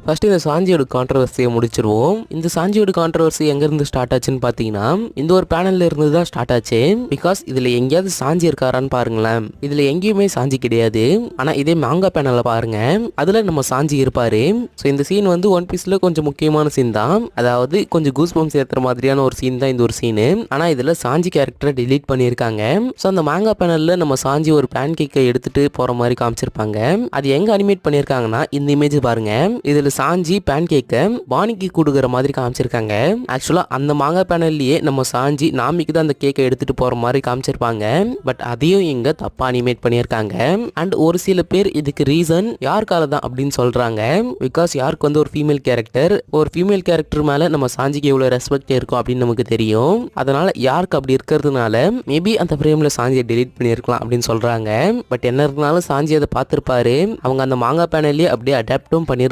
First இந்த சாஞ்சியோட கான்ட்ரவர்சியை முடிச்சிருவோம். இந்த சாஞ்சியோட கான்ட்ரவர்சி எங்க இருந்து ஸ்டார்ட் ஆச்சுன்னு பாத்தீங்கன்னா இந்த ஒரு பேனல்ல இருந்து தான் ஸ்டார்ட் ஆச்சு. பிகாஸ் இதுல எங்கேயாவது சாஞ்சி இருக்காரான்னு பாருங்களேன். இதுல எங்கேயுமே சாஞ்சி கிடையாது. ஆனா இதே மாங்கா பேனல்ல பாருங்க, அதுல நம்ம சாஞ்சி இருப்பாரு. ஸோ இந்த சீன் வந்து ஒன் பீஸ்ல கொஞ்சம் முக்கியமான சீன் தான். அதாவது கொஞ்சம் கூஸ் பம்ப்ஸ் ஏத்துற மாதிரியான ஒரு சீன் தான் இந்த ஒரு சீனு. ஆனா இதுல சாஞ்சி கேரக்டரை டிலீட் பண்ணியிருக்காங்க. ஸோ அந்த மாங்கா பேனல்ல நம்ம சாஞ்சி ஒரு பேன் கேக்கை எடுத்துட்டு போற மாதிரி காமிச்சிருப்பாங்க. அது எங்க அனிமேட் பண்ணியிருக்காங்கன்னா இந்த இமேஜ் பாருங்க. இதுல சாஞ்சி பேன் கேக்கை பானிக்கு கொடுக்குற மாதிரி காமிச்சிருக்காங்க. ஆக்சுவலா அந்த மாங்கா பேனல்லயே நம்ம சாஞ்சி நாமிக்கு தான் அந்த கேக்கை எடுத்துட்டு போற மாதிரி காமிச்சிருப்பாங்க. பட் அதையும் இங்க தப்பா அனிமேட் பண்ணியிருக்காங்க. அண்ட் ஒரு சில பேர் இதுக்கு ரீசன் யாருக்கால தான் அப்படின்னு சொல்றாங்க. பிகாஸ் யாருக்கு வந்து ஒரு ஃபீமேல் கேரக்டர் மேல நம்ம சாஞ்சிக்கு எவ்வளவு ரெஸ்பெக்ட் இருக்கும் அப்படின்னு நமக்கு தெரியும். அதனால யாருக்கு அப்படி இருக்கிறதுனால மேபி அந்த ஃப்ரேம்ல சாஞ்சியை டெலீட் பண்ணியிருக்கலாம் அப்படின்னு சொல்றாங்க. பட் என்ன இருந்தாலும் சாஞ்சி அதை பார்த்திருப்பாரு. அவங்க அந்த மாங்கா பேனல்லயே அப்படியே அடாப்டும் பண்ணி